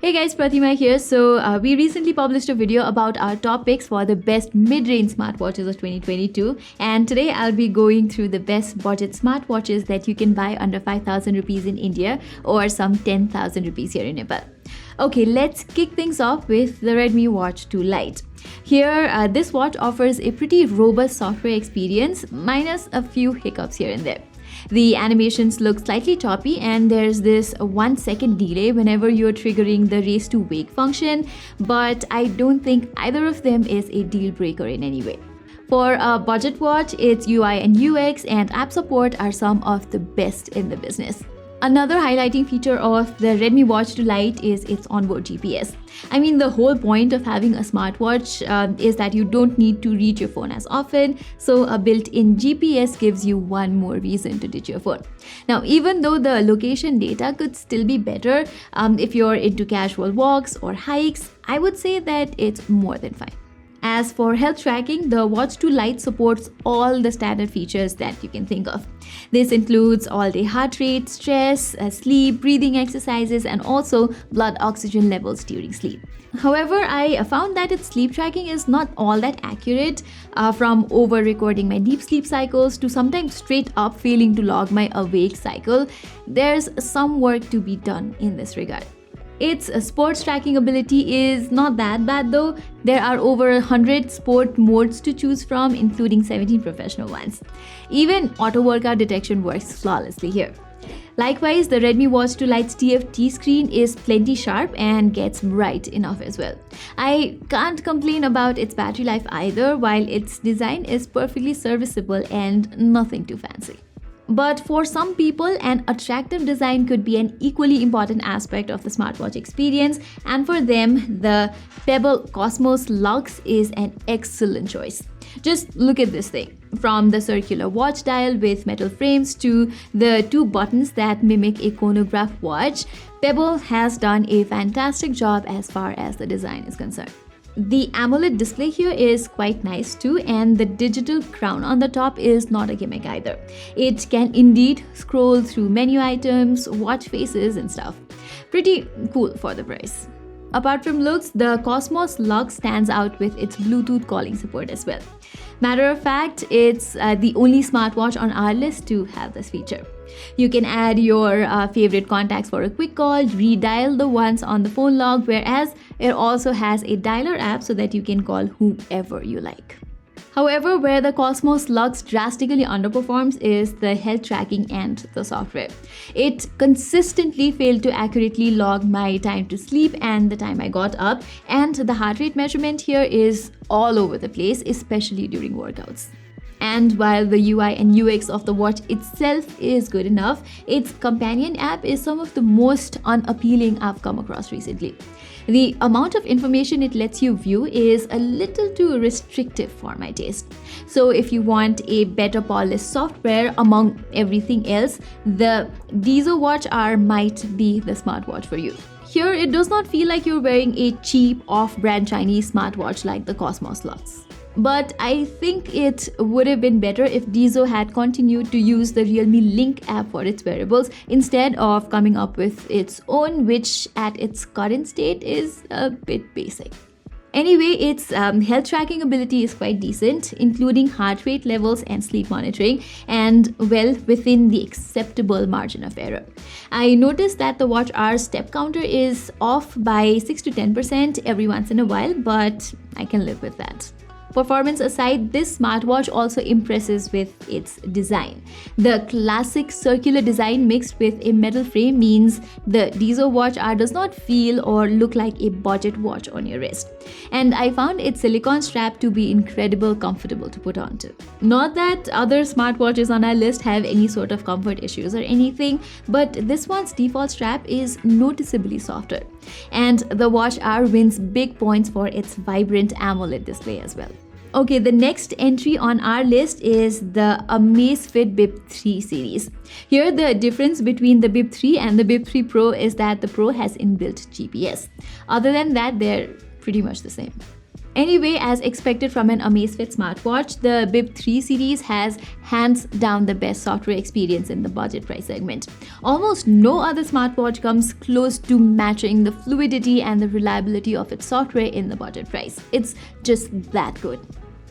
Hey guys, Pratima here. We recently published a video about our top picks for the best mid-range smartwatches of 2022, and today I'll be going through the best budget smartwatches that you can buy under 5,000 rupees in India or some 10,000 rupees here in Nepal. Okay, let's kick things off with the Redmi Watch 2 Lite. Here, this watch offers a pretty robust software experience, minus a few hiccups here and there. The animations look slightly choppy and there's this 1 second delay whenever you're triggering the race to wake function, but I don't think either of them is a deal breaker in any way. For a budget watch, its UI and UX and app support are some of the best in the business. Another highlighting feature of the Redmi Watch 2 Lite is its onboard GPS. I mean, the whole point of having a smartwatch is that you don't need to reach your phone as often, so a built-in GPS gives you one more reason to ditch your phone. Now, even though the location data could still be better, if you're into casual walks or hikes, I would say that it's more than fine. As for health tracking, the Watch 2 Lite supports all the standard features that you can think of. This includes all-day heart rate, stress, sleep, breathing exercises, and also blood oxygen levels during sleep. However, I found that its sleep tracking is not all that accurate, from over-recording my deep sleep cycles to sometimes straight up failing to log my awake cycle. There's some work to be done in this regard. Its sports tracking ability is not that bad though. There are over 100 sport modes to choose from, including 17 professional ones. Even auto workout detection works flawlessly here. Likewise, the Redmi Watch 2 Lite's TFT screen is plenty sharp and gets bright enough as well. I can't complain about its battery life either, while its design is perfectly serviceable and nothing too fancy. But for some people, an attractive design could be an equally important aspect of the smartwatch experience, and for them, the Pebble Cosmos Luxe is an excellent choice. Just look at this thing. From the circular watch dial with metal frames to the 2 buttons that mimic a chronograph watch, Pebble has done a fantastic job as far as the design is concerned. The AMOLED display here is quite nice too, and the digital crown on the top is not a gimmick either. It can indeed scroll through menu items, watch faces and stuff. Pretty cool for the price. Apart from looks, the Cosmos Luxe stands out with its Bluetooth calling support as well. Matter of fact, it's the only smartwatch on our list to have this feature. You can add your favorite contacts for a quick call, redial the ones on the phone log, whereas it also has a dialer app so that you can call whoever you like. However, where the Cosmos Luxe drastically underperforms is the health tracking and the software. It consistently failed to accurately log my time to sleep and the time I got up, and the heart rate measurement here is all over the place, especially during workouts. And while the UI and UX of the watch itself is good enough, its companion app is some of the most unappealing I've come across recently. The amount of information it lets you view is a little too restrictive for my taste. So if you want a better polished software among everything else, the Dizo Watch R might be the smartwatch for you. Here, it does not feel like you're wearing a cheap off-brand Chinese smartwatch like the Cosmos Luxe. But I think it would have been better if Dizo had continued to use the Realme Link app for its wearables instead of coming up with its own, which at its current state is a bit basic. Anyway, its health tracking ability is quite decent, including heart rate levels and sleep monitoring, and well within the acceptable margin of error. I noticed that the Watch R's step counter is off by 6 to 10% every once in a while, but I can live with that. Performance aside, this smartwatch also impresses with its design. The classic circular design mixed with a metal frame means the Dizo Watch R does not feel or look like a budget watch on your wrist. And I found its silicone strap to be incredibly comfortable to put on too. Not that other smartwatches on our list have any sort of comfort issues or anything, but this one's default strap is noticeably softer. And the Watch R wins big points for its vibrant AMOLED display as well. Okay, the next entry on our list is the Amazfit Bip3 series. Here, the difference between the Bip3 and the Bip3 Pro is that the Pro has inbuilt GPS. Other than that, they're pretty much the same. Anyway, as expected from an Amazfit smartwatch, the Bip3 series has hands down the best software experience in the budget price segment. Almost no other smartwatch comes close to matching the fluidity and the reliability of its software in the budget price. It's just that good.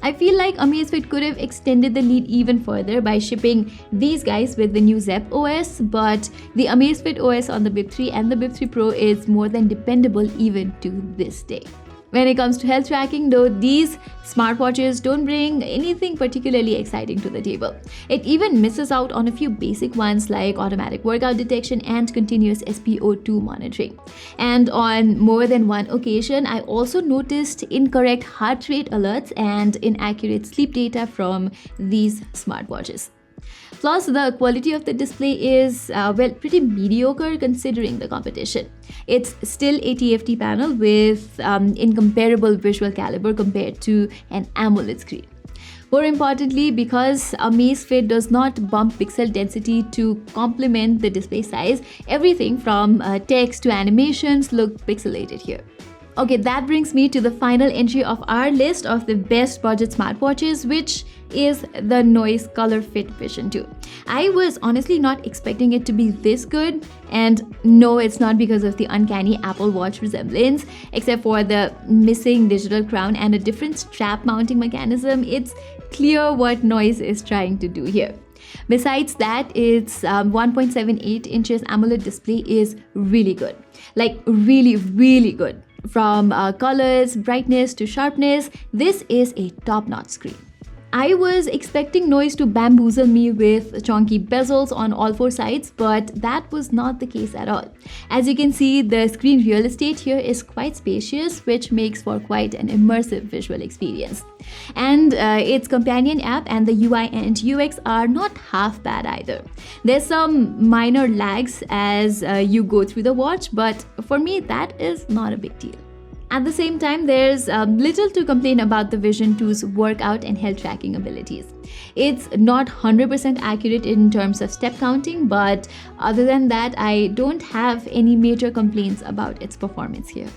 I feel like Amazfit could have extended the lead even further by shipping these guys with the new Zepp OS, but the Amazfit OS on the Bip3 and the Bip3 Pro is more than dependable even to this day. When it comes to health tracking, though, these smartwatches don't bring anything particularly exciting to the table. It even misses out on a few basic ones like automatic workout detection and continuous SpO2 monitoring. And on more than one occasion, I also noticed incorrect heart rate alerts and inaccurate sleep data from these smartwatches. Plus, the quality of the display is, pretty mediocre considering the competition. It's still a TFT panel with incomparable visual caliber compared to an AMOLED screen. More importantly, because Amazfit does not bump pixel density to complement the display size, everything from text to animations look pixelated here. Okay, that brings me to the final entry of our list of the best budget smartwatches, which is the Noise Colorfit Vision 2. I was honestly not expecting it to be this good, and no, it's not because of the uncanny Apple Watch resemblance. Except for the missing digital crown and a different strap mounting mechanism, it's clear what Noise is trying to do here. Besides that, its 1.78 inches AMOLED display is really good. Like really good. From colors, brightness to sharpness, this is a top-notch screen. I was expecting Noise to bamboozle me with chunky bezels on all four sides, but that was not the case at all. As you can see, the screen real estate here is quite spacious, which makes for quite an immersive visual experience. And its companion app and the UI and UX are not half bad either. There's some minor lags as you go through the watch, but for me that is not a big deal. At the same time, there's little to complain about the Vision 2's workout and health tracking abilities. It's not 100% accurate in terms of step counting, but other than that, I don't have any major complaints about its performance here.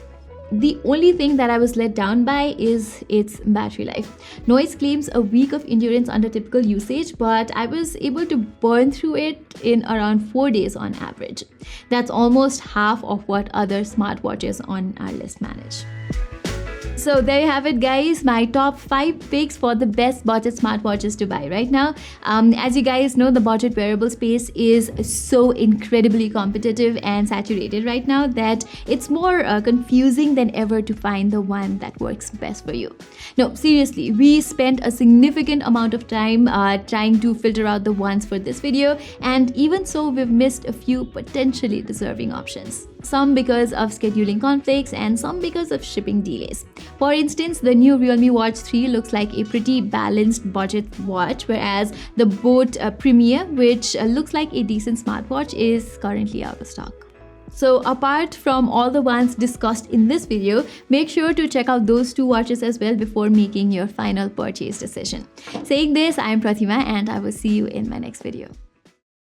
The only thing that I was let down by is its battery life. Noise claims a week of endurance under typical usage, but I was able to burn through it in around 4 days on average. That's almost half of what other smartwatches on our list manage. So there you have it, guys, my top 5 picks for the best budget smartwatches to buy right now. As you guys know, the budget wearable space is so incredibly competitive and saturated right now that it's more confusing than ever to find the one that works best for you. No, seriously, we spent a significant amount of time trying to filter out the ones for this video, and even so, we've missed a few potentially deserving options. Some because of scheduling conflicts and some because of shipping delays. For instance, the new Realme Watch 3 looks like a pretty balanced budget watch, whereas the Boat Premier, which looks like a decent smartwatch, is currently out of stock. So apart from all the ones discussed in this video, make sure to check out those 2 watches as well before making your final purchase decision. Saying this, I am Pratima and I will see you in my next video.